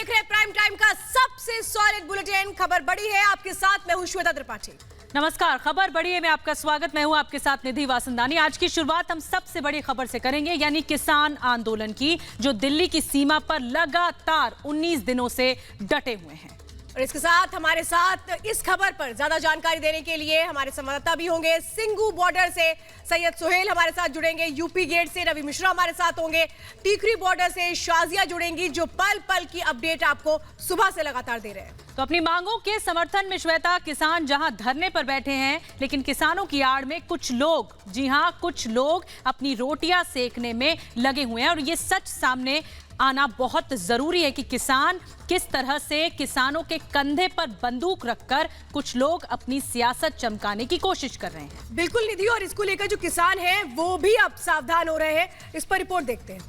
देख रहे हैं प्राइम टाइम का सबसे सॉलिड बुलेटिन खबर बड़ी है। आपके साथ मैं हूं श्वेता त्रिपाठी। नमस्कार, खबर बड़ी है में आपका स्वागत। मैं हूं आपके साथ निधि वासंदानी। आज की शुरुआत हम सबसे बड़ी खबर से करेंगे, यानी किसान आंदोलन की, जो दिल्ली की सीमा पर लगातार 19 दिनों से डटे हुए हैं। और इसके साथ हमारे साथ इस खबर पर ज्यादा जानकारी देने के लिए हमारे संवाददाता भी होंगे। सिंघू बॉर्डर से सैयद सुहेल हमारे साथ जुड़ेंगे, यूपी गेट से रवि मिश्रा हमारे साथ होंगे, टीकरी बॉर्डर से शाजिया जुड़ेंगी, जो पल पल की अपडेट आपको सुबह से लगातार दे रहे हैं। तो अपनी मांगों के समर्थन में श्वेता, किसान जहां धरने पर बैठे हैं, लेकिन किसानों की आड़ में कुछ लोग, जी हां कुछ लोग अपनी रोटियां सेकने में लगे हुए हैं। और ये सच सामने आना बहुत जरूरी है कि किसान किस तरह से, किसानों के कंधे पर बंदूक रखकर कुछ लोग अपनी सियासत चमकाने की कोशिश कर रहे हैं। बिल्कुल निधि, और इसको लेकर जो किसान हैं वो भी अब सावधान हो रहे हैं। इस पर रिपोर्ट देखते हैं।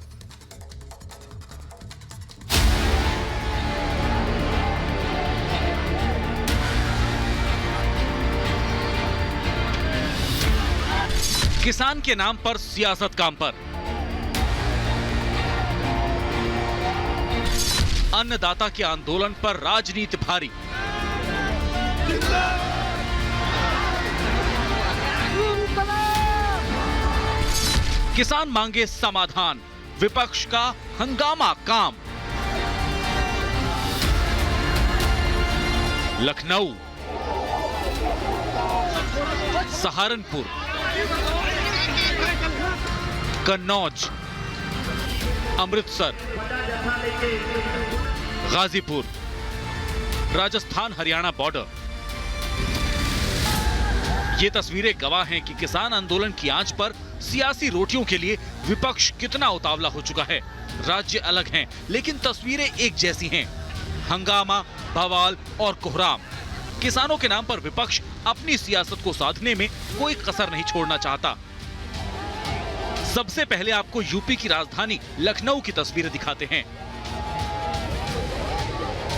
किसान के नाम पर सियासत काम पर, अन्नदाता के आंदोलन पर राजनीति भारी। किसान मांगे समाधान, विपक्ष का हंगामा काम। लखनऊ, सहारनपुर, कन्नौज, अमृतसर, गाजीपुर, राजस्थान हरियाणा बॉर्डर। ये तस्वीरें गवाह हैं कि किसान आंदोलन की आंच पर सियासी रोटियों के लिए विपक्ष कितना उतावला हो चुका है। राज्य अलग हैं, लेकिन तस्वीरें एक जैसी हैं। हंगामा, बवाल और कोहराम। किसानों के नाम पर विपक्ष अपनी सियासत को साधने में कोई कसर नहीं छोड़ना चाहता। सबसे पहले आपको यूपी की राजधानी लखनऊ की तस्वीरें दिखाते हैं।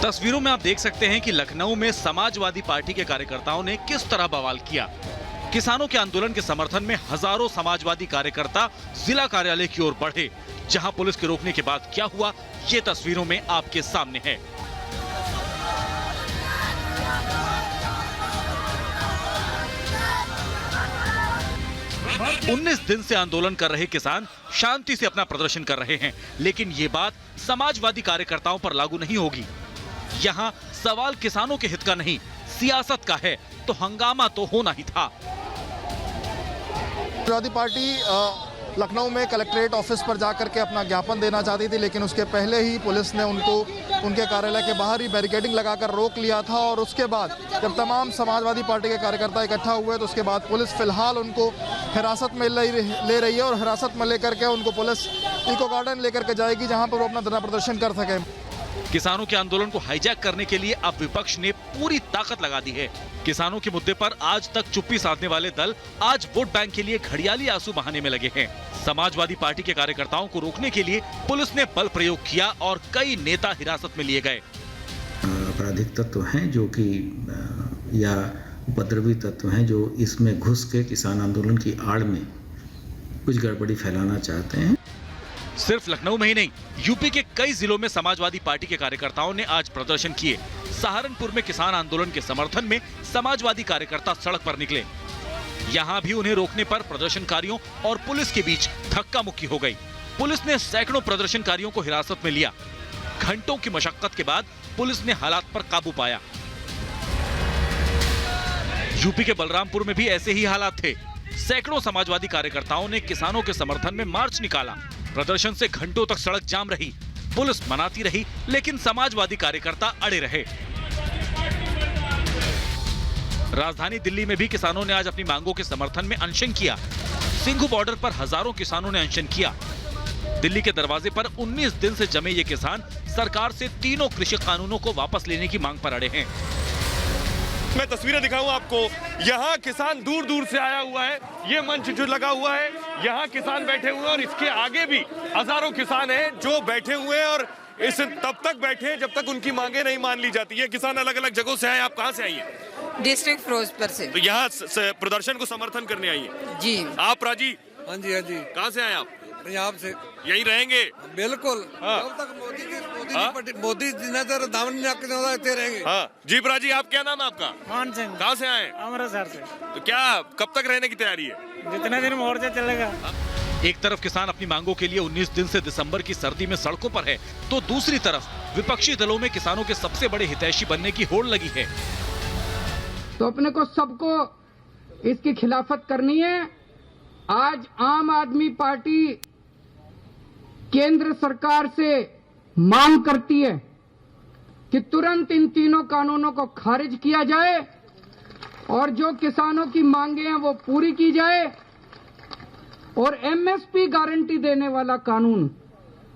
तस्वीरों में आप देख सकते हैं कि लखनऊ में समाजवादी पार्टी के कार्यकर्ताओं ने किस तरह बवाल किया। किसानों के आंदोलन के समर्थन में हजारों समाजवादी कार्यकर्ता जिला कार्यालय की ओर बढ़े। जहां पुलिस के रोकने के बाद क्या हुआ, ये तस्वीरों में आपके सामने है। उन्नीस दिन से आंदोलन कर रहे किसान शांति से अपना प्रदर्शन कर रहे हैं, लेकिन ये बात समाजवादी कार्यकर्ताओं पर लागू नहीं होगी। यहाँ सवाल किसानों के हित का नहीं, सियासत का है, तो हंगामा तो होना ही था। समाजवादी पार्टी लखनऊ में कलेक्ट्रेट ऑफिस पर जाकर के अपना ज्ञापन देना चाहती थी, लेकिन उसके पहले ही पुलिस ने उनको उनके कार्यालय के बाहर ही बैरिकेडिंग लगाकर रोक लिया था। और उसके बाद जब तमाम समाजवादी पार्टी के कार्यकर्ता इकट्ठा हुए तो उसके बाद पुलिस फिलहाल उनको हिरासत में ले रही है, और हिरासत में लेकर के उनको पुलिस इको गार्डन लेकर के जाएगी, जहां पर वो अपना धरना प्रदर्शन कर सके। किसानों के आंदोलन को हाईजैक करने के लिए अब विपक्ष ने पूरी ताकत लगा दी है। किसानों के मुद्दे पर आज तक चुप्पी साधने वाले दल आज वोट बैंक के लिए घड़ियाली आंसू बहाने में लगे हैं। समाजवादी पार्टी के कार्यकर्ताओं को रोकने के लिए पुलिस ने बल प्रयोग किया और कई नेता हिरासत में लिए गए। आपराधिक तत्व हैं जो कि या उपद्रवी तत्व हैं जो इसमें घुस के किसान आंदोलन की आड़ में कुछ गड़बड़ी फैलाना चाहते हैं। सिर्फ लखनऊ में ही नहीं, यूपी के कई जिलों में समाजवादी पार्टी के कार्यकर्ताओं ने आज प्रदर्शन किए। सहारनपुर में किसान आंदोलन के समर्थन में समाजवादी कार्यकर्ता सड़क पर निकले। यहाँ भी उन्हें रोकने पर प्रदर्शनकारियों और पुलिस के बीच धक्का मुक्की हो गई। पुलिस ने सैकड़ों प्रदर्शनकारियों को हिरासत में लिया। घंटों की मशक्कत के बाद पुलिस ने हालात पर काबू पाया। यूपी के बलरामपुर में भी ऐसे ही हालात थे। सैकड़ों समाजवादी कार्यकर्ताओं ने किसानों के समर्थन में मार्च निकाला। प्रदर्शन से घंटों तक सड़क जाम रही। पुलिस मनाती रही, लेकिन समाजवादी कार्यकर्ता अड़े रहे। राजधानी दिल्ली में भी किसानों ने आज अपनी मांगों के समर्थन में अनशन किया। सिंघू बॉर्डर पर हजारों किसानों ने अनशन किया। दिल्ली के दरवाजे पर 19 दिन से जमे ये किसान सरकार से तीनों कृषि कानूनों को वापस लेने की मांग पर अड़े हैं। मैं तस्वीरें दिखाऊं आपको। यहाँ किसान दूर दूर से आया हुआ है। ये मंच जो लगा हुआ है, यहाँ किसान बैठे हुए हैं, और इसके आगे भी हजारों किसान हैं जो बैठे हुए हैं, और इस तब तक बैठे हैं जब तक उनकी मांगे नहीं मान ली जाती है। किसान अलग अलग जगहों से आए। आप कहाँ से आई हैं? डिस्ट्रिक्ट फिरोजपुर से। तो यहाँ प्रदर्शन को समर्थन करने आई है जी। आप राजी? हाँ जी, हाँ जी। कहाँ से आए आप? पंजाब से। यही रहेंगे? बिल्कुल। हाँ। जब तक मोदी जिन्हें देर दामन नहीं आके इतने रहेंगे। हाँ जी ब्रा जी, आप क्या नाम है आपका? मान सिंह। कहाँ से आए? अमृतसर से। तो क्या कब तक रहने की तैयारी है? जितने दिन मोर्चा चलेगा। एक तरफ किसान अपनी मांगों के लिए 19 दिन से दिसंबर की सर्दी में सड़कों पर है, तो दूसरी तरफ विपक्षी दलों में किसानों के सबसे बड़े हितैषी बनने की होड़ लगी है। तो अपने को सबको इसकी खिलाफत करनी है। आज आम आदमी पार्टी केंद्र सरकार से मांग करती है कि तुरंत इन तीनों कानूनों को खारिज किया जाए और जो किसानों की मांगे हैं वो पूरी की जाए और एमएसपी गारंटी देने वाला कानून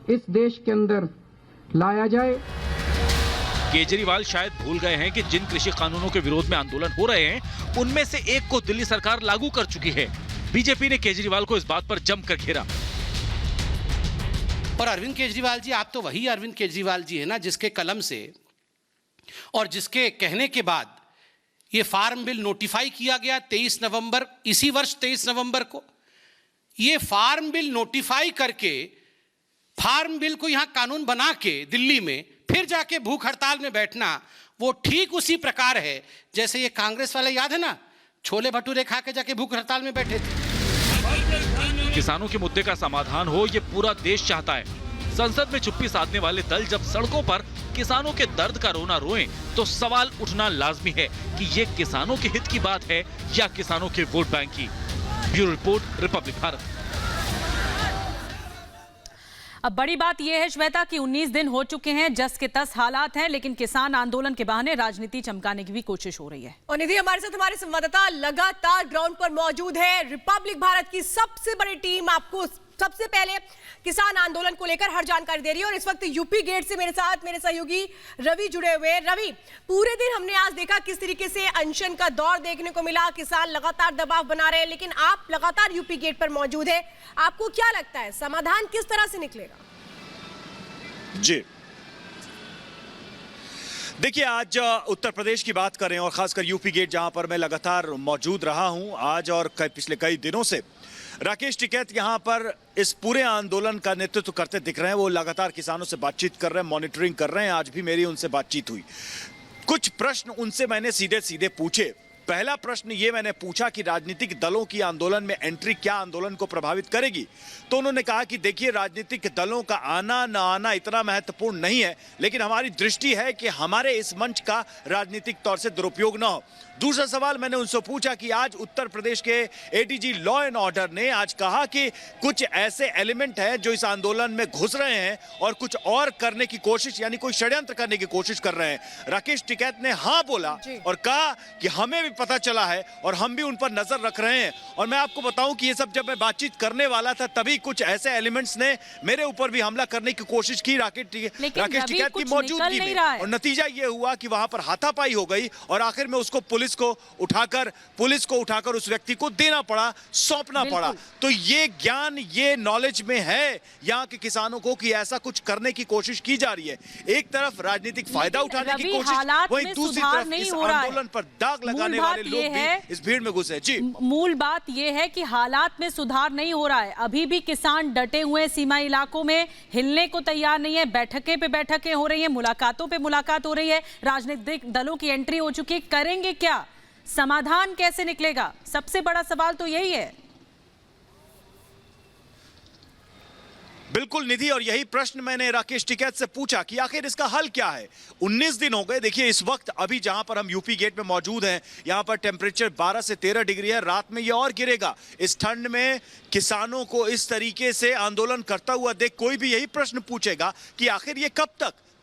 इस देश के अंदर लाया जाए। केजरीवाल शायद भूल गए हैं कि जिन कृषि कानूनों के विरोध में आंदोलन हो रहे हैं उनमें से एक को दिल्ली सरकार लागू कर चुकी है। बीजेपी ने केजरीवाल को इस बात पर जमकर घेरा। और अरविंद केजरीवाल जी, आप तो वही अरविंद केजरीवाल जी है ना जिसके कलम से और जिसके कहने के बाद ये फार्म बिल नोटिफाई किया गया 23 नवंबर, इसी वर्ष 23 नवंबर को। ये फार्म बिल नोटिफाई करके फार्म बिल को यहां कानून बना के दिल्ली में फिर जाके भूख हड़ताल में बैठना, वो ठीक उसी प्रकार है जैसे ये कांग्रेस वाले, याद है ना, छोले भटूरे खा के जाके भूख हड़ताल में बैठे थे। किसानों के मुद्दे का समाधान हो ये पूरा देश चाहता है। संसद में चुप्पी साधने वाले दल जब सड़कों पर किसानों के दर्द का रोना रोएं, तो सवाल उठना लाजमी है कि ये किसानों के हित की बात है या किसानों के वोट बैंक की। Bureau report, Republic Bharat. अब बड़ी बात यह है श्वेता कि 19 दिन हो चुके हैं, जस के तस हालात हैं, लेकिन किसान आंदोलन के बहाने राजनीति चमकाने की भी कोशिश हो रही है। और निधि, हमारे साथ हमारे संवाददाता लगातार ग्राउंड पर मौजूद है। रिपब्लिक भारत की सबसे बड़ी टीम आपको सबसे पहले किसान आंदोलन को लेकर हर जानकारी दे रही है और इस वक्त यूपी गेट से मेरे साथ मेरे सहयोगी रवि जुड़े हुए हैं। रवि, पूरे दिन हमने आज देखा किस तरीके से अनशन का दौर देखने को मिला, किसान लगातार दबाव बना रहे हैं, लेकिन आप लगातार यूपी गेट पर मौजूद है। आपको क्या लगता है समाधान किस तरह से निकलेगा? जी देखिए, आज उत्तर प्रदेश की बात करें और खासकर यूपी गेट जहां पर मैं लगातार मौजूद रहा हूं आज और पिछले कई दिनों से, राकेश टिकैत यहां पर इस पूरे आंदोलन का नेतृत्व करते दिख रहे हैं। वो लगातार किसानों से बातचीत कर रहे हैं, मॉनिटरिंग कर रहे हैं। आज भी मेरी उनसे बातचीत हुई। कुछ प्रश्न उनसे मैंने सीधे सीधे पूछे। पहला प्रश्न ये मैंने पूछा कि राजनीतिक दलों की आंदोलन में एंट्री क्या आंदोलन को प्रभावित करेगी। तो उन्होंने कहा कि देखिए, राजनीतिक दलों का आना ना आना इतना महत्वपूर्ण नहीं है, लेकिन हमारी दृष्टि है कि हमारे इस मंच का राजनीतिक तौर से दुरुपयोग ना हो। दूसरा सवाल मैंने उनसे पूछा कि आज उत्तर प्रदेश के एडीजी लॉ एंड ऑर्डर ने आज कहा कि कुछ ऐसे एलिमेंट हैं जो इस आंदोलन में घुस रहे हैं और कुछ और करने की कोशिश, यानी कोई षड्यंत्र करने की कोशिश कर रहे हैं। राकेश टिकैत ने हाँ बोला और कहा कि हमें भी पता चला है और हम भी उन पर नजर रख रहे हैं। और मैं आपको बताऊं कि ये सब जब मैं बातचीत करने वाला था तभी कुछ ऐसे एलिमेंट्स ने मेरे ऊपर भी हमला करने की कोशिश की राकेश टिकैत की मौजूदगी में, और नतीजा ये हुआ कि वहां पर हाथापाई हो गई और आखिर में उसको पुलिस को उठाकर उस व्यक्ति को देना पड़ा, सौंपना पड़ा। तो ये ज्ञान, ये नॉलेज में है यहाँ के किसानों को कि ऐसा कुछ करने की कोशिश की जा रही है। एक तरफ राजनीतिक फायदा उठाने की कोशिश, वहीं दूसरी तरफ इस आंदोलन पर दाग लगाने वाले लोग भी इस भीड़ में घुसे। जी, मूल बात यह है कि हालात में सुधार नहीं हो रहा है। अभी भी किसान डटे हुए सीमा इलाकों में, हिलने को तैयार नहीं है। बैठकें पे बैठकें हो रही है, मुलाकातों पे मुलाकात हो रही है, राजनीतिक दलों की एंट्री हो चुकी है। करेंगे क्या? समाधान कैसे निकलेगा? सबसे बड़ा सवाल तो यही है। बिल्कुल निधि, और यही प्रश्न मैंने राकेश टिकैत से पूछा कि आखिर इसका हल क्या है। 19 दिन हो गए। देखिए, इस वक्त अभी जहां पर हम यूपी गेट में मौजूद हैं, यहां पर टेम्परेचर 12 से 13 डिग्री है। रात में ये और गिरेगा। इस ठंड में किसानों को इस तरीके से आंदोलन करता हुआ देख कोई भी यही प्रश्न पूछेगा कि आखिर ये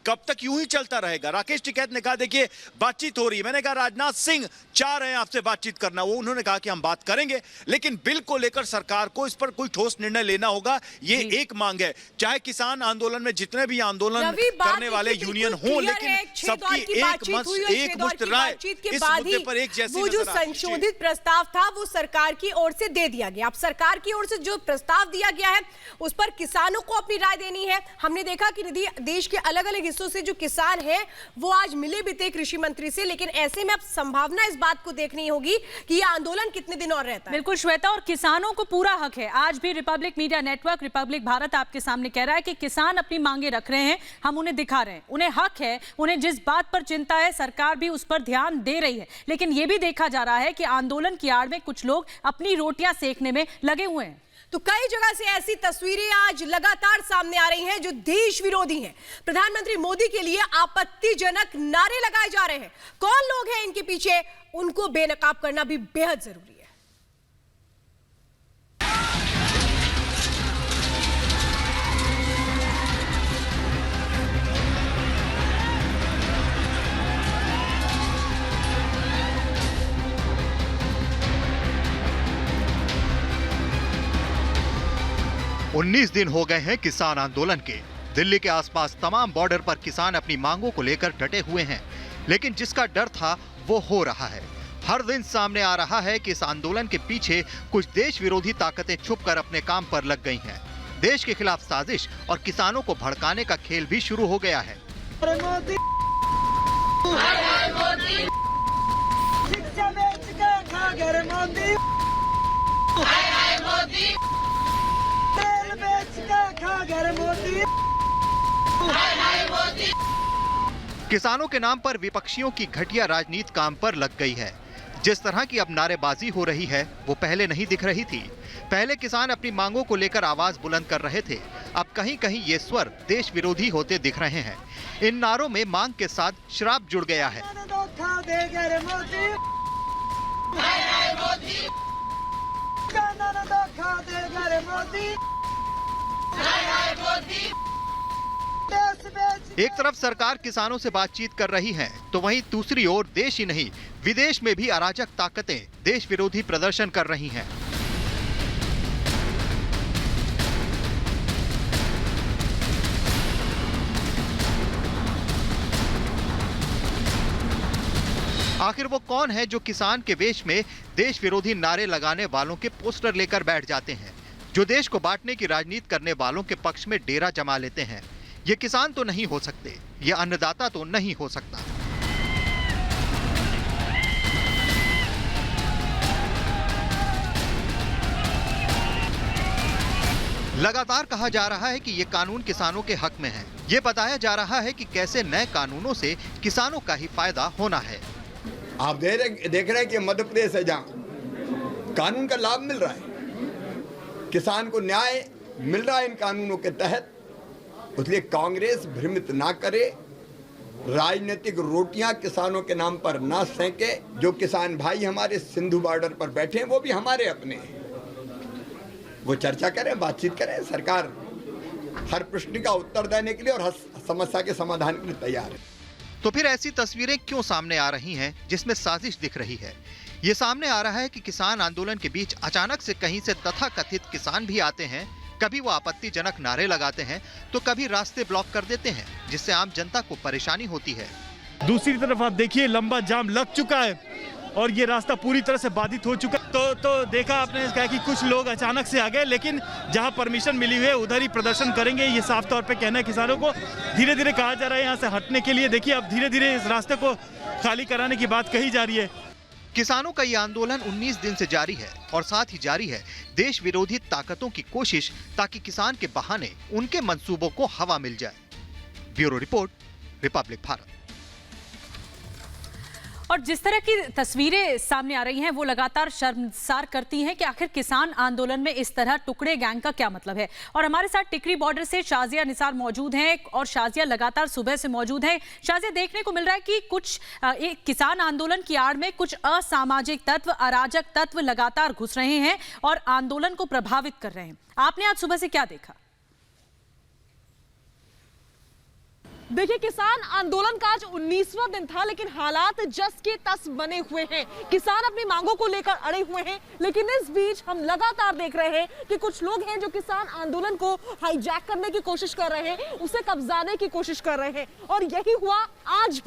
कब तक यूं ही चलता रहेगा। राकेश टिकैत ने कहा, देखिए बातचीत हो रही है। मैंने कहा, राजनाथ सिंह चाह रहे हैं आपसे बातचीत करना। वो उन्होंने कहा कि हम बात करेंगे, लेकिन बिल को लेकर सरकार को इस पर कोई ठोस निर्णय लेना होगा। ये एक मांग है, चाहे किसान आंदोलन में जितने भी आंदोलन करने वाले यूनियन हों, लेकिन सबकी एक मुश्त राय इस मुद्दे पर एक जैसी। वो जो संशोधित प्रस्ताव था वो सरकार की ओर से दे दिया गया। अब सरकार की ओर से जो प्रस्ताव दिया गया है उस पर किसानों को अपनी राय देनी है। हमने देखा कि देश के अलग अलग हिस्सों से जो किसान हैं वो आज मिले भी थे कृषि मंत्री से, लेकिन ऐसे में अब संभावना इस बात को देखनी होगी कि यह आंदोलन कितने दिन और रहता है। बिल्कुल श्वेता, और किसानों को पूरा हक है। आज भी Republic media network, Republic Bharat आपके सामने कह रहा है कि किसान अपनी मांगे रख रहे हैं, हम उन्हें दिखा रहे हैं, उन्हें हक है, उन्हें जिस बात पर चिंता है सरकार भी उस पर ध्यान दे रही है। लेकिन यह भी देखा जा रहा है कि आंदोलन की आड़ में कुछ लोग अपनी रोटियां सेकने में लगे हुए हैं। तो कई जगह से ऐसी तस्वीरें आज लगातार सामने आ रही हैं जो देश विरोधी हैं। प्रधानमंत्री मोदी के लिए आपत्तिजनक नारे लगाए जा रहे हैं। कौन लोग हैं इनके पीछे, उनको बेनकाब करना भी बेहद जरूरी है। 19 दिन हो गए हैं किसान आंदोलन के। दिल्ली के आसपास तमाम बॉर्डर पर किसान अपनी मांगों को लेकर डटे हुए हैं, लेकिन जिसका डर था वो हो रहा है। हर दिन सामने आ रहा है कि इस आंदोलन के पीछे कुछ देश विरोधी ताकतें छुपकर अपने काम पर लग गई हैं। देश के खिलाफ साजिश और किसानों को भड़काने का खेल भी शुरू हो गया है। किसानों के नाम पर विपक्षियों की घटिया राजनीति काम पर लग गई है। जिस तरह की अब नारेबाजी हो रही है वो पहले नहीं दिख रही थी। पहले किसान अपनी मांगों को लेकर आवाज बुलंद कर रहे थे, अब कहीं कहीं ये स्वर देश विरोधी होते दिख रहे हैं। इन नारों में मांग के साथ शराब जुड़ गया है। एक तरफ सरकार किसानों से बातचीत कर रही है, तो वहीं दूसरी ओर देश ही नहीं विदेश में भी अराजक ताकतें देश विरोधी प्रदर्शन कर रही हैं। आखिर वो कौन है जो किसान के वेश में देश विरोधी नारे लगाने वालों के पोस्टर लेकर बैठ जाते हैं, जो देश को बांटने की राजनीति करने वालों के पक्ष में डेरा जमा लेते हैं। ये किसान तो नहीं हो सकते, ये अन्नदाता तो नहीं हो सकता। लगातार कहा जा रहा है कि ये कानून किसानों के हक में है। ये बताया जा रहा है कि कैसे नए कानूनों से किसानों का ही फायदा होना है। आप देख रहे हैं कि मध्य प्रदेश है जहाँ कानून का लाभ मिल रहा है, किसान को न्याय मिल रहा है इन कानूनों के तहत। इसलिए कांग्रेस भ्रमित ना करे, राजनीतिक रोटियां किसानों के नाम पर ना सेंके। जो किसान भाई हमारे सिंधु बॉर्डर पर बैठे हैं वो भी हमारे अपने हैं, वो चर्चा करें, बातचीत करें। सरकार हर प्रश्न का उत्तर देने के लिए और हर समस्या के समाधान के लिए तैयार है। तो फिर ऐसी तस्वीरें क्यों सामने आ रही हैं जिसमें साजिश दिख रही है? ये सामने आ रहा है कि किसान आंदोलन के बीच अचानक से कहीं से तथाकथित किसान भी आते हैं। कभी वो आपत्तिजनक नारे लगाते हैं तो कभी रास्ते ब्लॉक कर देते हैं, जिससे आम जनता को परेशानी होती है। दूसरी तरफ आप देखिए लंबा जाम लग चुका है और ये रास्ता पूरी तरह से बाधित हो चुका है। तो देखा आपने कहा कि कुछ लोग अचानक से आ गए, लेकिन जहां परमिशन मिली हुई है उधर ही प्रदर्शन करेंगे, ये साफ तौर पे कहना है किसानों को। धीरे धीरे कहा जा रहा है यहाँ से हटने के लिए। देखिए अब धीरे धीरे इस रास्ते को खाली कराने की बात कही जा रही है। किसानों का ये आंदोलन 19 दिन से जारी है और साथ ही जारी है देश विरोधी ताकतों की कोशिश, ताकि किसान के बहाने उनके मंसूबों को हवा मिल जाए। Bureau report, Republic Bharat. और जिस तरह की तस्वीरें सामने आ रही हैं वो लगातार शर्मसार करती हैं कि आखिर किसान आंदोलन में इस तरह टुकड़े गैंग का क्या मतलब है। और हमारे साथ टिकरी बॉर्डर से शाजिया निसार मौजूद हैं और शाजिया लगातार सुबह से मौजूद हैं। शाजिया, देखने को मिल रहा है कि कुछ एक किसान आंदोलन की आड़ में कुछ असामाजिक तत्व, अराजक तत्व लगातार घुस रहे हैं और आंदोलन को प्रभावित कर रहे हैं। आपने आज सुबह से क्या देखा? देखिए, किसान आंदोलन का आज 19वां दिन था, लेकिन हालात जस के तस बने हुए हैं। किसान अपनी मांगों को लेकर अड़े हुए हैं, लेकिन इस बीच हम लगातार देख रहे हैं कि कुछ लोग हैं जो किसान आंदोलन को हाईजैक करने की कोशिश कर रहे हैं, उसे कब्जाने की कोशिश कर रहे हैं। और यही हुआ आज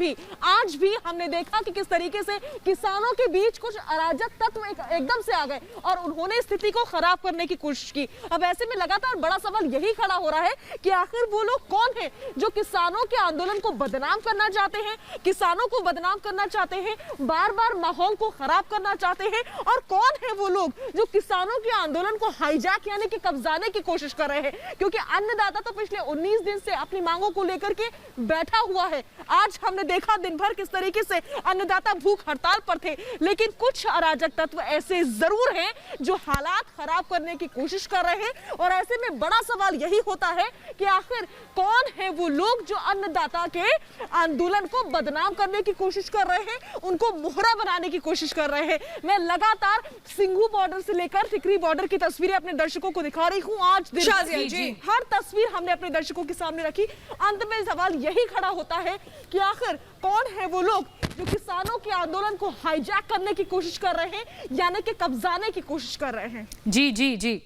भी हमने देखा कि किस तरीके से किसानों के बीच कुछ अराजक तत्व एकदम से आ गए और उन्होंने स्थिति को खराब करने की कोशिश की। अब ऐसे में लगातार बड़ा सवाल यही खड़ा हो रहा है कि आखिर वो लोग कौन है जो किसानों के आंदोलन को बदनाम करना चाहते हैं, किसानों को बदनाम करना चाहते हैं, बार बार माहौल को खराब करना चाहते हैं। और कौन है वो लोग जो किसानों के आंदोलन को हाईजैक यानी कि कब्जाने की कोशिश कर रहे हैं? क्योंकि अन्नदाता तो पिछले 19 दिन से अपनी मांगों को लेकर के बैठा हुआ है। आज हमने देखा दिन भर किस तरीके से अन्नदाता भूख हड़ताल पर थे, लेकिन कुछ अराजक तत्व ऐसे जरूर हैं जो हालात खराब करने की कोशिश कर रहे हैं। और ऐसे में बड़ा सवाल यही होता है कि आखिर कौन है वो लोग जो अन्नदाता के आंदोलन को बदनाम करने की कोशिश कर रहे हैं, उनको मोहरा बनाने की कोशिश कर रहे हैं। मैं लगातार सिंघू बॉर्डर से लेकर टिकरी बॉर्डर की तस्वीरें अपने दर्शकों को दिखा रही हूं। आज दिन हर तस्वीर हमने अपने दर्शकों के सामने रखी। अंत में सवाल यही खड़ा होता है कि आखिर कौन है वो लोग जो किसानों के आंदोलन को हाईजैक करने की कोशिश कर रहे हैं, यानी कि कब्जाने की कोशिश कर रहे हैं। जी जी जी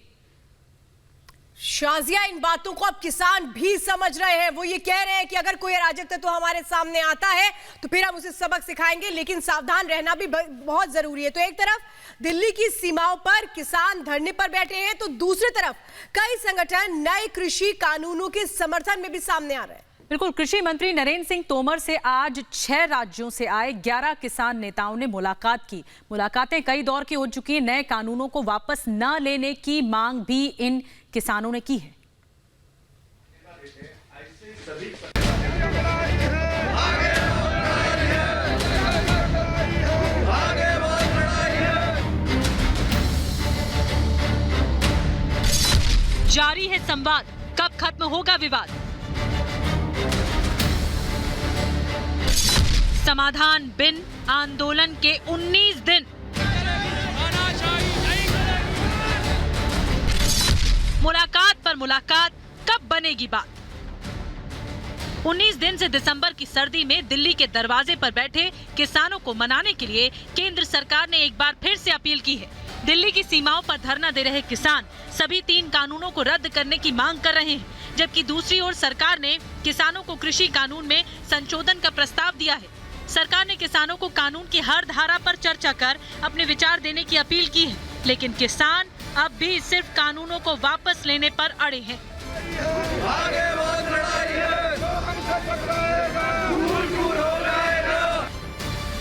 शाजिया, इन बातों को अब किसान भी समझ रहे हैं। वो ये कह रहे हैं कि अगर कोई अराजक तत्व हमारे सामने आता है तो फिर हम उसे सबक सिखाएंगे, लेकिन सावधान रहना भी बहुत जरूरी है। तो एक तरफ दिल्ली की सीमाओं पर किसान धरने पर बैठे हैं, तो दूसरी तरफ कई संगठन नए कृषि कानूनों के समर्थन में भी सामने आ रहे हैं। बिल्कुल, कृषि मंत्री नरेंद्र सिंह तोमर से आज 6 राज्यों से आए 11 किसान नेताओं ने मुलाकात की। मुलाकातें कई दौर की हो चुकी हैं। नए कानूनों को वापस न लेने की मांग भी इन किसानों ने की है। जारी है संवाद, कब खत्म होगा विवाद? समाधान बिन आंदोलन के 19 दिन। मुलाकात पर मुलाकात, कब बनेगी बात? 19 दिन से दिसंबर की सर्दी में दिल्ली के दरवाजे पर बैठे किसानों को मनाने के लिए केंद्र सरकार ने एक बार फिर से अपील की है। दिल्ली की सीमाओं पर धरना दे रहे किसान सभी 3 कानूनों को रद्द करने की मांग कर रहे हैं, जबकि दूसरी ओर सरकार ने किसानों को कृषि कानून में संशोधन का प्रस्ताव दिया है। सरकार ने किसानों को कानून की हर धारा पर चर्चा कर अपने विचार देने की अपील की है, लेकिन किसान अब भी सिर्फ कानूनों को वापस लेने पर अड़े हैं।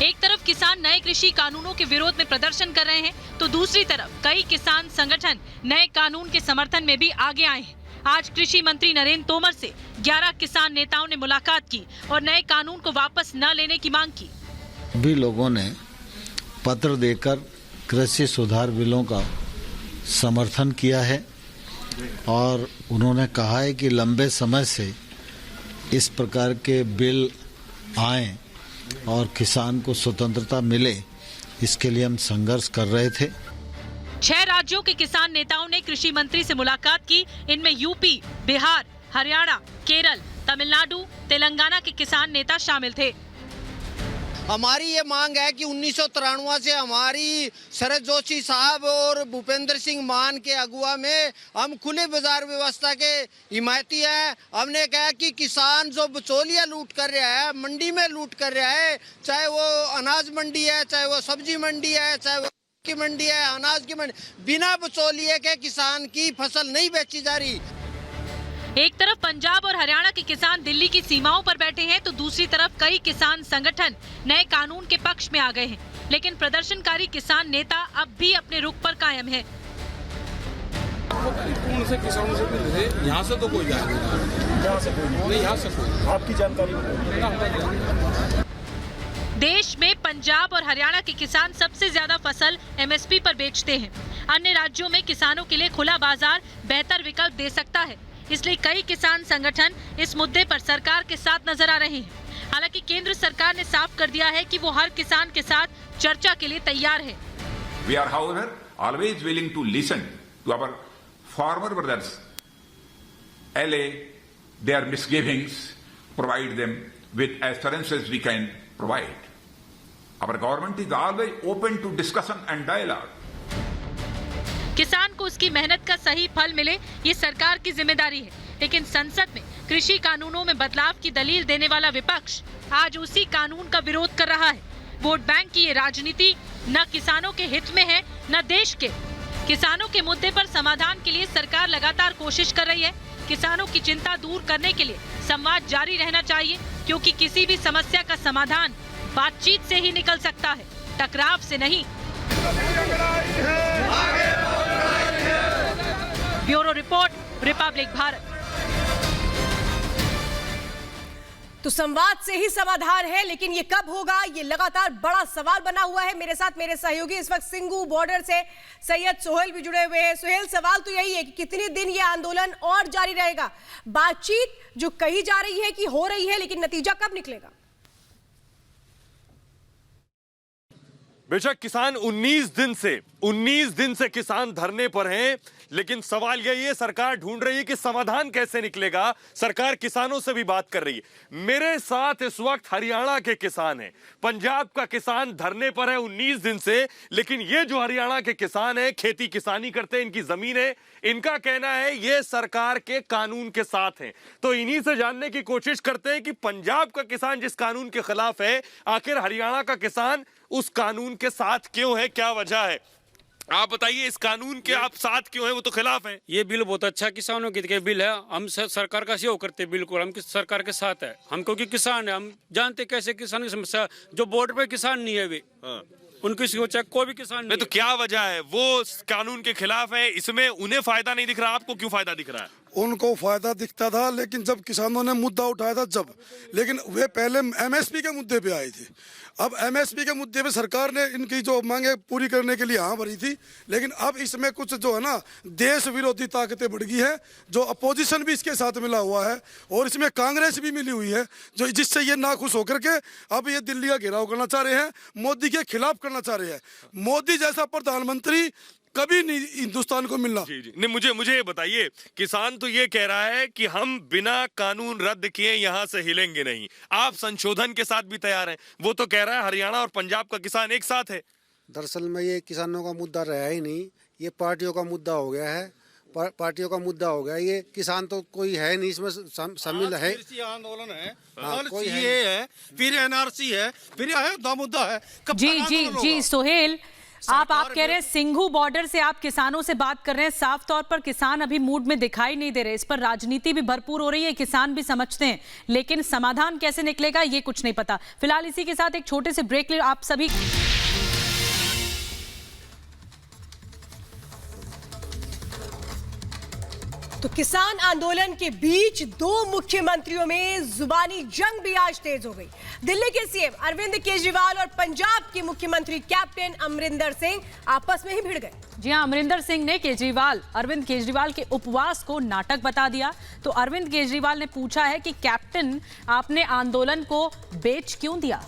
एक तरफ किसान नए कृषि कानूनों के विरोध में प्रदर्शन कर रहे हैं, तो दूसरी तरफ कई किसान संगठन नए कानून के समर्थन में भी आगे आए हैं। आज कृषि मंत्री नरेंद्र तोमर से 11 किसान नेताओं ने मुलाकात की और नए कानून को वापस न लेने की मांग की। सभी लोगों ने पत्र देकर कृषि सुधार बिलों का समर्थन किया है और उन्होंने कहा है कि लंबे समय से इस प्रकार के बिल आए और किसान को स्वतंत्रता मिले, इसके लिए हम संघर्ष कर रहे थे। 6 राज्यों के किसान नेताओं ने कृषि मंत्री से मुलाकात की। इनमें यूपी, बिहार, हरियाणा, केरल, तमिलनाडु, तेलंगाना के किसान नेता शामिल थे। हमारी ये मांग है कि 1993 से हमारी शरद जोशी साहब और भूपेंद्र सिंह मान के अगुवा में हम खुले बाजार व्यवस्था के हिमायती हैं। हमने कहा कि किसान जो बिचौलिया लूट कर रहा है, मंडी में लूट कर रहा है, चाहे वो अनाज मंडी है, चाहे वो सब्जी मंडी है, चाहे वो की मंडी है, अनाज की मंडी, बिना बिचौलिए के किसान की फसल नहीं बेची जा रही। एक तरफ पंजाब और हरियाणा के किसान दिल्ली की सीमाओं पर बैठे हैं, तो दूसरी तरफ कई किसान संगठन नए कानून के पक्ष में आ गए हैं, लेकिन प्रदर्शनकारी किसान नेता अब भी अपने रुख पर कायम है। से किसानों से भी यहाँ से तो कोई नहीं, यहाँ से आपकी जानकारी। देश में पंजाब और हरियाणा के किसान सबसे ज्यादा फसल एमएसपी पर बेचते हैं। अन्य राज्यों में किसानों के लिए खुला बाजार बेहतर विकल्प दे सकता है, इसलिए कई किसान संगठन इस मुद्दे पर सरकार के साथ नजर आ रहे हैं। हालांकि केंद्र सरकार ने साफ कर दिया है कि वो हर किसान के साथ चर्चा के लिए तैयार है। We are, however, always willing to listen to our farmer brothers, allay their misgivings, provide them with assurances we can provide. Our government is always open to discussion and dialogue. किसान को उसकी मेहनत का सही फल मिले, ये सरकार की जिम्मेदारी है, लेकिन संसद में कृषि कानूनों में बदलाव की दलील देने वाला विपक्ष आज उसी कानून का विरोध कर रहा है। वोट बैंक की ये राजनीति न किसानों के हित में है, न देश के। किसानों के मुद्दे पर समाधान के लिए सरकार लगातार कोशिश कर रही है, किसानों की चिंता दूर करने के लिए संवाद जारी रहना चाहिए, क्योंकि किसी भी समस्या का समाधान बातचीत से ही निकल सकता है, टकराव से नहीं। Bureau report, Republic Bharat. तो संवाद से ही समाधान है, लेकिन ये कब होगा, ये लगातार बड़ा सवाल बना हुआ है। मेरे साथ मेरे सहयोगी इस वक्त सिंगू बॉर्डर से सैयद सोहेल भी जुड़े हुए हैं। सोहेल, सवाल तो यही है कि कितने दिन ये आंदोलन और जारी रहेगा? बातचीत जो कही जा रही है कि हो रही है, लेकिन नतीजा कब निकलेगा? बेशक किसान 19 दिन से किसान धरने पर हैं, लेकिन सवाल यही है, सरकार ढूंढ रही है कि समाधान कैसे निकलेगा। सरकार किसानों से भी बात कर रही है। मेरे साथ इस वक्त हरियाणा के किसान हैं, पंजाब का किसान धरने पर है 19 दिन से, लेकिन ये जो हरियाणा के किसान हैं, खेती किसानी करते हैं, इनकी जमीन है, इनका कहना है ये सरकार के कानून के साथ हैं। तो इन्हीं से जानने की कोशिश करते हैं कि पंजाब का किसान जिस कानून के खिलाफ है, आखिर हरियाणा का किसान उस कानून के साथ क्यों है, क्या वजह है? आप बताइए, इस कानून के आप साथ क्यों हैं? वो तो खिलाफ हैं। ये बिल बहुत अच्छा किसानों के बिल है। हम सरकार का सहयोग करते हैं, बिल्कुल हम सरकार के साथ है। हम क्योंकि किसान है, हम जानते कैसे किसान की समस्या। जो बॉर्डर पे किसान नहीं है वे, उनकी सोचा कोई भी किसान नहीं। तो क्या वजह है? वो कानून के खिलाफ है, इसमें उन्हें फायदा नहीं दिख रहा, आपको क्यों फायदा दिख रहा है? उनको फायदा दिखता था, लेकिन जब किसानों ने मुद्दा उठाया था जब, लेकिन वे पहले एमएसपी के मुद्दे पे आए थे। अब एमएसपी के मुद्दे पे सरकार ने इनकी जो मांगे पूरी करने के लिए हाँ भरी थी, लेकिन अब इसमें कुछ जो है ना देश विरोधी ताकतें बढ़ गई है, जो अपोजिशन भी इसके साथ मिला हुआ है और इसमें कांग्रेस भी मिली हुई है, जो जिससे ये नाखुश होकर के अब ये दिल्ली का घेराव करना चाह रहे हैं, मोदी के खिलाफ करना चाह रहे हैं। मोदी जैसा प्रधानमंत्री कभी नहीं हिंदुस्तान को मिलना। जी। नहीं, मुझे ये बताइए, किसान तो ये कह रहा है कि हम बिना कानून रद्द किए यहाँ से हिलेंगे नहीं, आप संशोधन के साथ भी तैयार हैं। वो तो कह रहा है हरियाणा और पंजाब का किसान एक साथ है। दरअसल में ये किसानों का मुद्दा रहा ही नहीं, ये पार्टियों का मुद्दा हो गया है। पार्टियों का मुद्दा हो गया, ये किसान तो कोई है नहीं इसमें शामिल है। आंदोलन है, कोई है, फिर एनआरसी है, फिर अयोध्या मुद्दा है। जी सोहेल, आप कह रहे हैं सिंघू बॉर्डर से आप किसानों से बात कर रहे हैं, साफ तौर पर किसान अभी मूड में दिखाई नहीं दे रहे। इस पर राजनीति भी भरपूर हो रही है, किसान भी समझते हैं, लेकिन समाधान कैसे निकलेगा ये कुछ नहीं पता। फिलहाल इसी के साथ एक छोटे से ब्रेक ले आप सभी। तो किसान आंदोलन के बीच दो मुख्यमंत्रियों में जुबानी जंग भी आज तेज हो गई। दिल्ली के सीएम अरविंद केजरीवाल और पंजाब के मुख्यमंत्री कैप्टन अमरिंदर सिंह आपस में ही भिड़ गए। जी हां, अमरिंदर सिंह ने अरविंद केजरीवाल के उपवास को नाटक बता दिया। तो अरविंद केजरीवाल ने पूछा है कि कैप्टन, आपने आंदोलन को बेच क्यों दिया?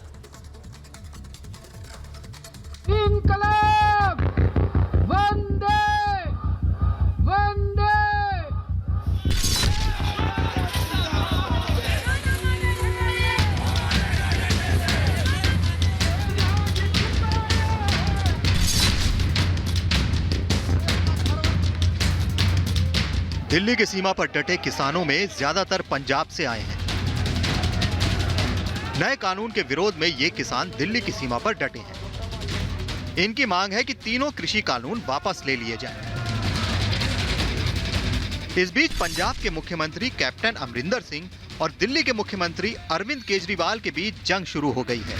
इनकलाब, वंदे वंदे। दिल्ली की सीमा पर डटे किसानों में ज्यादातर पंजाब से आए हैं। नए कानून के विरोध में ये किसान दिल्ली की सीमा पर डटे हैं। इनकी मांग है कि तीनों कृषि कानून वापस ले लिए जाएं। इस बीच पंजाब के मुख्यमंत्री कैप्टन अमरिंदर सिंह और दिल्ली के मुख्यमंत्री अरविंद केजरीवाल के बीच जंग शुरू हो गई है।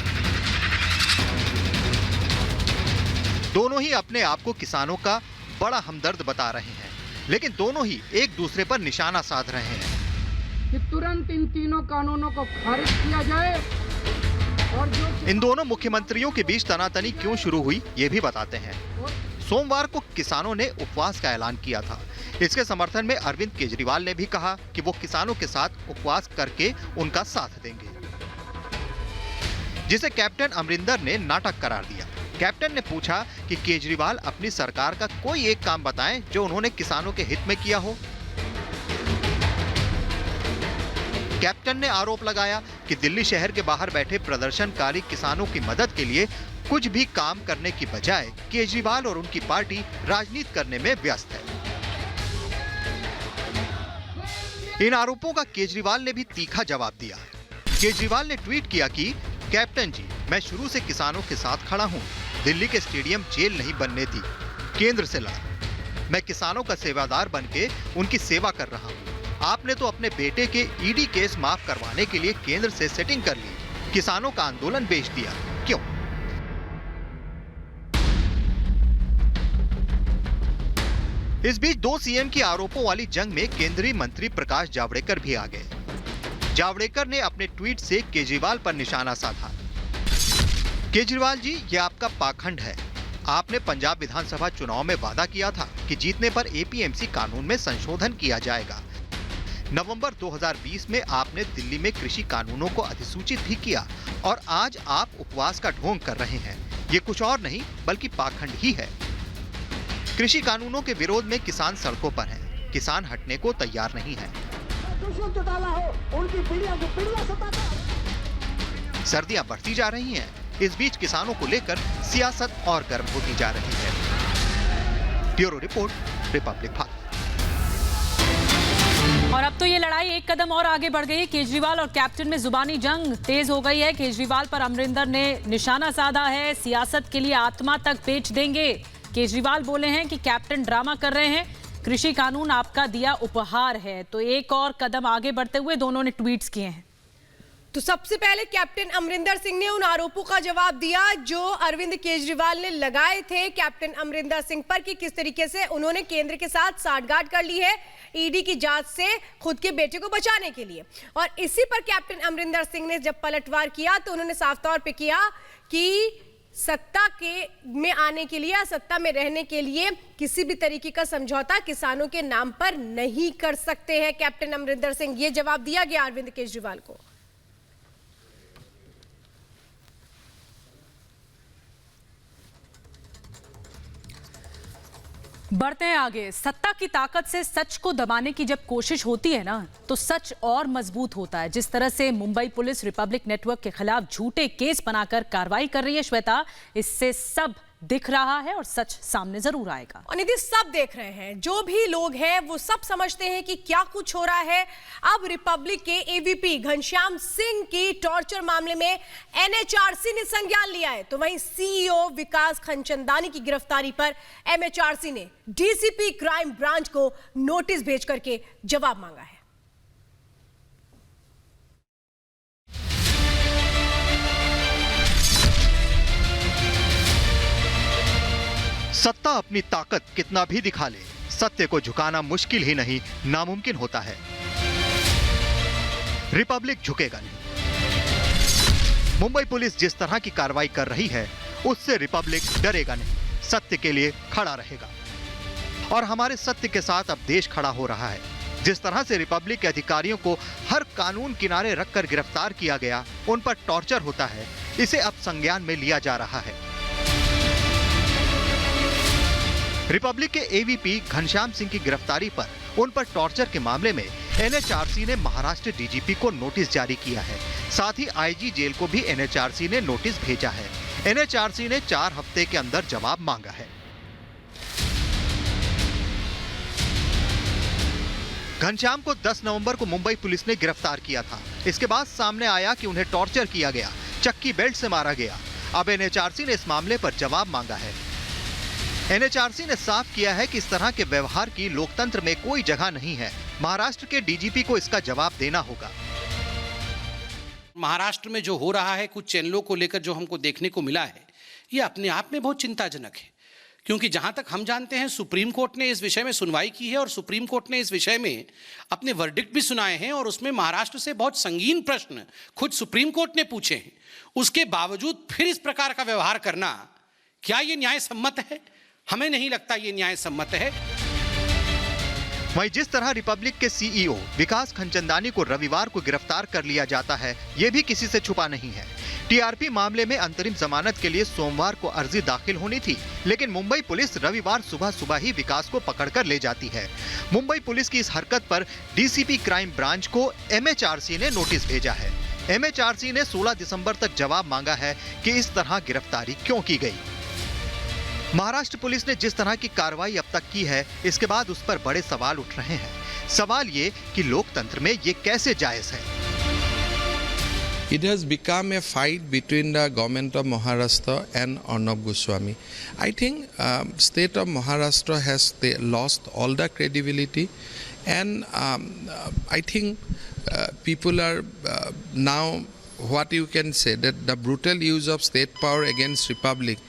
दोनों ही अपने आप को किसानों का बड़ा हमदर्द बता रहे हैं, लेकिन दोनों ही एक दूसरे पर निशाना साध रहे हैं कि तुरंत इन तीनों कानूनों को खारिज किया जाए। और जो इन दोनों मुख्यमंत्रियों के बीच तनातनी क्यों शुरू हुई ये भी बताते हैं। सोमवार को किसानों ने उपवास का ऐलान किया था। इसके समर्थन में अरविंद केजरीवाल ने भी कहा कि वो किसानों के साथ उपवास करके उनका साथ देंगे, जिसे कैप्टन अमरिंदर ने नाटक करार दिया। कैप्टन ने पूछा कि केजरीवाल अपनी सरकार का कोई एक काम बताएं जो उन्होंने किसानों के हित में किया हो। कैप्टन ने आरोप लगाया कि दिल्ली शहर के बाहर बैठे प्रदर्शनकारी किसानों की मदद के लिए कुछ भी काम करने की बजाय केजरीवाल और उनकी पार्टी राजनीति करने में व्यस्त है। इन आरोपों का केजरीवाल ने भी तीखा जवाब दिया। केजरीवाल ने ट्वीट किया कि कैप्टन जी, मैं शुरू से किसानों के साथ खड़ा हूं। दिल्ली के स्टेडियम जेल नहीं बनने दी, केंद्र से लड़ा। मैं किसानों का सेवादार बनके उनकी सेवा कर रहा हूं। आपने तो अपने बेटे के ईडी केस माफ करवाने के लिए केंद्र से सेटिंग कर ली, किसानों का आंदोलन बेच दिया, क्यों? इस बीच 2 सीएम की आरोपों वाली जंग में केंद्रीय मंत्री प्रकाश जावड़ेकर भी आ गए। जावड़ेकर ने अपने ट्वीट से केजरीवाल पर निशाना साधा। केजरीवाल जी, ये आपका पाखंड है। आपने पंजाब विधानसभा चुनाव में वादा किया था कि जीतने पर एपीएमसी कानून में संशोधन किया जाएगा। नवंबर 2020 में आपने दिल्ली में कृषि कानूनों को अधिसूचित भी किया और आज आप उपवास का ढोंग कर रहे हैं। ये कुछ और नहीं बल्कि पाखंड ही है। कृषि कानूनों के विरोध में किसान सड़कों पर हैं। किसान हटने को तैयार नहीं है। सर्दियां बढ़ती जा रही हैं। इस बीच किसानों को लेकर सियासत और गर्म होती जा रही है। Bureau report, Republic Bharat. और अब तो ये लड़ाई एक कदम और आगे बढ़ गई। केजरीवाल और कैप्टन में जुबानी जंग तेज हो गई है। केजरीवाल पर अमरिंदर ने निशाना साधा है। सियासत के लिए आत्मा तक बेच देंगे। केजरीवाल बोले हैं कि कैप्टन ड्रामा कर रहे हैं, कृषि कानून आपका दिया उपहार है। तो एक और कदम आगे बढ़ते हुए दोनों ने ट्वीट्स किए हैं। तो सबसे पहले कैप्टन अमरिंदर सिंह ने उन आरोपों का जवाब दिया जो अरविंद केजरीवाल ने लगाए थे कैप्टन अमरिंदर सिंह पर कि किस तरीके से उन्होंने केंद्र के साथ साठगांठ कर ली है ईडी की जांच से खुद के बेटे को बचाने के लिए। और इसी पर कैप्टन अमरिंदर सिंह ने जब पलटवार किया तो उन्होंने साफ तौर पे किया कि सत्ता के में आने के लिए या सत्ता में रहने के लिए किसी भी तरीके का समझौता किसानों के नाम पर नहीं कर सकते हैं कैप्टन अमरिंदर सिंह। ये जवाब दिया गया अरविंद केजरीवाल को। बढ़ते हैं आगे। सत्ता की ताकत से सच को दबाने की जब कोशिश होती है ना तो सच और मजबूत होता है। जिस तरह से मुंबई पुलिस रिपब्लिक नेटवर्क के खिलाफ झूठे केस बनाकर कार्रवाई कर रही है श्वेता, इससे सब दिख रहा है और सच सामने जरूर आएगा। और निधि, सब देख रहे हैं, जो भी लोग हैं वो सब समझते हैं कि क्या कुछ हो रहा है। अब रिपब्लिक के एवीपी घनश्याम सिंह की टॉर्चर मामले में एनएचआरसी ने संज्ञान लिया है। तो वहीं सीईओ विकास खंचंदानी की गिरफ्तारी पर एमएचआरसी ने डीसीपी क्राइम ब्रांच को नोटिस भेज करके जवाब मांगा है। सत्ता अपनी ताकत कितना भी दिखा ले, सत्य को झुकाना मुश्किल ही नहीं नामुमकिन होता है। रिपब्लिक झुकेगा नहीं। मुंबई पुलिस जिस तरह की कार्रवाई कर रही है उससे रिपब्लिक डरेगा नहीं, सत्य के लिए खड़ा रहेगा। और हमारे सत्य के साथ अब देश खड़ा हो रहा है। जिस तरह से रिपब्लिक के अधिकारियों को हर कानून किनारे रखकर गिरफ्तार किया गया, उन पर टॉर्चर होता है, इसे अब संज्ञान में लिया जा रहा है। रिपब्लिक के एवीपी घनश्याम सिंह की गिरफ्तारी पर उन पर टॉर्चर के मामले में एनएचआरसी ने महाराष्ट्र डीजीपी को नोटिस जारी किया है। साथ ही आईजी जेल को भी एनएचआरसी ने नोटिस भेजा है। एनएचआरसी ने 4 हफ्ते के अंदर जवाब मांगा है। घनश्याम को 10 नवंबर को मुंबई पुलिस ने गिरफ्तार किया था। इसके बाद सामने आया कि उन्हें टॉर्चर किया गया, चक्की बेल्ट से मारा गया। अब एनएचआरसी ने इस मामले पर जवाब मांगा है। एनएचआरसी ने साफ किया है कि इस तरह के व्यवहार की लोकतंत्र में कोई जगह नहीं है। महाराष्ट्र के डीजीपी को इसका जवाब देना होगा। महाराष्ट्र में जो हो रहा है, कुछ चैनलों को लेकर जो हमको देखने को मिला है, ये अपने आप में बहुत चिंताजनक है। क्योंकि जहां तक हम जानते हैं सुप्रीम कोर्ट ने इस विषय में सुनवाई की है और सुप्रीम कोर्ट ने इस विषय में अपने वर्डिक्ट भी सुनाए हैं और उसमें महाराष्ट्र से बहुत संगीन प्रश्न खुद सुप्रीम कोर्ट ने पूछे हैं। उसके बावजूद फिर इस प्रकार का व्यवहार करना, क्या ये न्याय सम्मत है? हमें नहीं लगता ये न्याय सम्मत है। वहीं जिस तरह रिपब्लिक के सीईओ विकास खंचंदानी को रविवार को गिरफ्तार कर लिया जाता है, ये भी किसी से छुपा नहीं है। टीआरपी मामले में अंतरिम जमानत के लिए सोमवार को अर्जी दाखिल होनी थी, लेकिन मुंबई पुलिस रविवार सुबह ही विकास को पकड़कर ले जाती है। मुंबई पुलिस की इस हरकत पर डीसीपी क्राइम ब्रांच को एमएचआरसी ने नोटिस भेजा है। एमएचआरसी ने 16 दिसंबर तक जवाब मांगा है कि इस तरह गिरफ्तारी क्यों की गई। महाराष्ट्र पुलिस ने जिस तरह की कार्रवाई अब तक की है, इसके बाद उस पर बड़े सवाल उठ रहे हैं। सवाल ये कि लोकतंत्र में ये कैसे जायज है। It has become a fight between the government of Maharashtra and Arnab Goswami. I think state of Maharashtra has lost all the credibility And I think people are now, what you can say, that the brutal use of state power against republic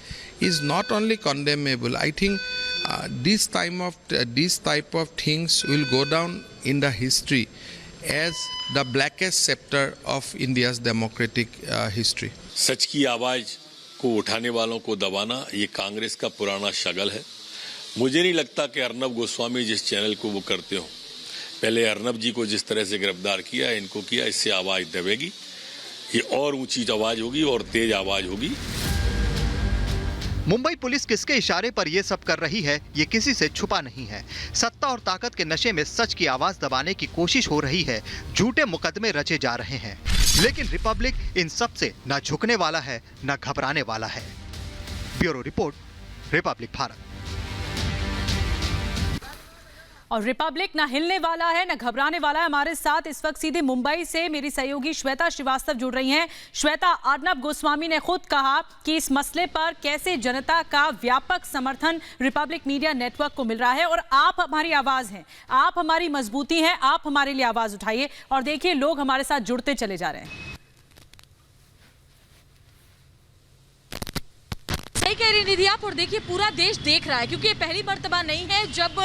is not only condemnable. I think this type of things will go down in the history as the blackest chapter of India's democratic history. सच की आवाज को उठाने वालों को दबाना ये कांग्रेस का पुराना शगल है। मुझे नहीं लगता कि अर्नब गोस्वामी जिस चैनल को वो करते हो, पहले अर्नब जी को जिस तरह से गिरफ्तार किया, इनको किया, इससे आवाज दबेगी। ये और ऊंची आवाज होगी और तेज आवाज होगी। मुंबई पुलिस किसके इशारे पर ये सब कर रही है, ये किसी से छुपा नहीं है। सत्ता और ताकत के नशे में सच की आवाज दबाने की कोशिश हो रही है, झूठे मुकदमे रचे जा रहे हैं। लेकिन रिपब्लिक इन सब से न झुकने वाला है, न घबराने वाला है। Bureau report, Republic Bharat. और रिपब्लिक ना हिलने वाला है, ना घबराने वाला है। हमारे साथ इस वक्त सीधे मुंबई से मेरी सहयोगी श्वेता श्रीवास्तव जुड़ रही हैं। श्वेता, अर्नब गोस्वामी ने खुद कहा कि इस मसले पर कैसे जनता का व्यापक समर्थन रिपब्लिक मीडिया नेटवर्क को मिल रहा है और आप हमारी आवाज हैं, आप हमारी मजबूती हैं, आप हमारे लिए आवाज उठाइए। और देखिए, लोग हमारे साथ जुड़ते चले जा रहे हैं। सही कह रही निधि आप, और देखिए पूरा देश देख रहा है, क्योंकि ये पहली मर्तबा नहीं है जब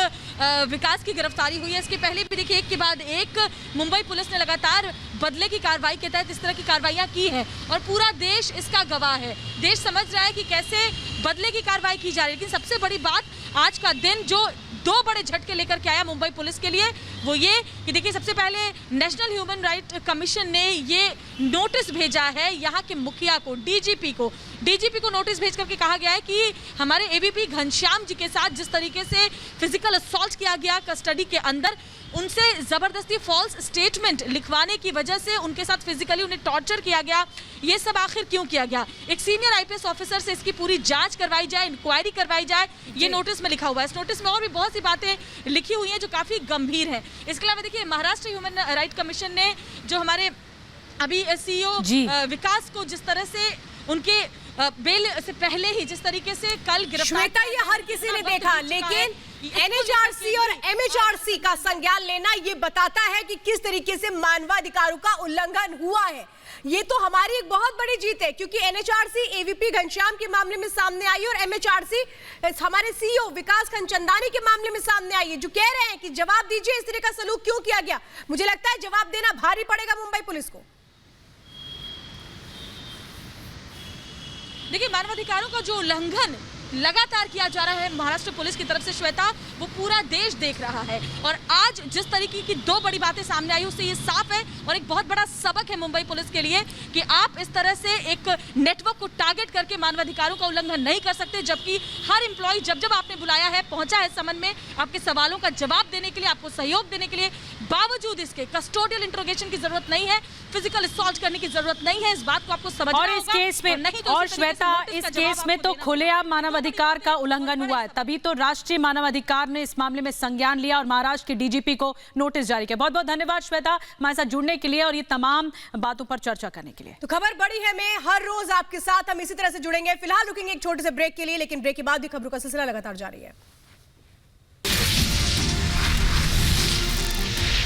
विकास की गिरफ्तारी हुई है। इसके पहले भी देखिए एक के बाद एक मुंबई पुलिस ने लगातार बदले की कार्रवाई के तहत इस तरह की कार्रवाइयां की हैं और पूरा देश इसका गवाह है। देश समझ रहा है कि कैसे बदले की कार्रवाई की जा रही है। लेकिन सबसे बड़ी बात, आज का दिन जो दो बड़े झटके लेकर के आया मुंबई पुलिस के लिए, वो ये कि देखिए सबसे पहले नेशनल ह्यूमन राइट कमीशन ने ये नोटिस भेजा है यहाँ के मुखिया को, डीजीपी को नोटिस भेज करके कहा गया है कि हमारे एवीपी घनश्याम जी के साथ जिस तरीके से फिजिकल असॉल्ट किया गया कस्टडी के अंदर, उनसे जबरदस्ती फॉल्स स्टेटमेंट लिखवाने की वजह से उनके साथ फिजिकली उन्हें टॉर्चर किया गया, ये सब आखिर क्यों किया गया? एक सीनियर आईपीएस ऑफिसर से इसकी पूरी जांच करवाई जाए, इंक्वायरी करवाई जाए, ये नोटिस में लिखा हुआ है। इस नोटिस में और भी बहुत सी बातें लिखी हुई हैं जो काफी गंभीर हैं। इसके अलावा देखिए महाराष्ट्र ह्यूमन राइट कमीशन ने जो हमारे अभी सीईओ विकास को जिस तरह से उनके बेल से पहले ही जिस तरीके से कल गिरफ्तार, ये हर किसी ने देखा, लेकिन एनएचआरसी और एमएचआरसी का संज्ञान लेना ये बताता है कि किस तरीके से मानवाधिकारों का उल्लंघन हुआ है। ये तो हमारी एक बहुत बड़ी जीत है, क्योंकि एनएचआरसी एवीपी घनश्याम के मामले में सामने आई और एमएचआरसी हमारे सीईओ विकास खनचंदानी के मामले में सामने आई है, जो कह रहे हैं कि जवाब दीजिए इस तरह का सलूक क्यों किया गया। मुझे लगता है जवाब देना भारी पड़ेगा मुंबई पुलिस को। देखिए मानवाधिकारों का जो उल्लंघन लगातार किया जा रहा है महाराष्ट्र पुलिस की तरफ से, श्वेता, वो पूरा देश देख रहा है। और आज जिस तरीके की दो बड़ी बातें सामने आई उससे ये साफ है और एक बहुत बड़ा सबक है मुंबई पुलिस के लिए कि आप इस तरह से एक नेटवर्क को टारगेट करके मानवाधिकारों का उल्लंघन नहीं कर सकते। जबकि हर एम्प्लॉय जब आपने बुलाया है, पहुंचा है समन में आपके सवालों का जवाब देने के लिए, आपको सहयोग देने के लिए, बावजूद इसके कस्टोडियल इंट्रोगेशन की जरूरत नहीं है, फिजिकल असॉल्ट करने की जरूरत नहीं है। इस बात को आपको समझना होगा। और इस केस में और श्वेता, इस केस में तो खुलेआम मानवाधिकार का उल्लंघन हुआ है, तभी तो राष्ट्रीय मानवाधिकार ने इस मामले में संज्ञान लिया और महाराष्ट्र के डीजीपी को नोटिस जारी किया। बहुत बहुत धन्यवाद श्वेता हमारे साथ जुड़ने के लिए और ये तमाम बातों पर चर्चा करने के लिए। तो खबर बड़ी है में हर रोज आपके साथ हम इसी तरह से जुड़ेंगे। फिलहाल रुकेंगे एक छोटे से ब्रेक के लिए, लेकिन ब्रेक के बाद भी खबरों का सिलसिला लगातार जारी है।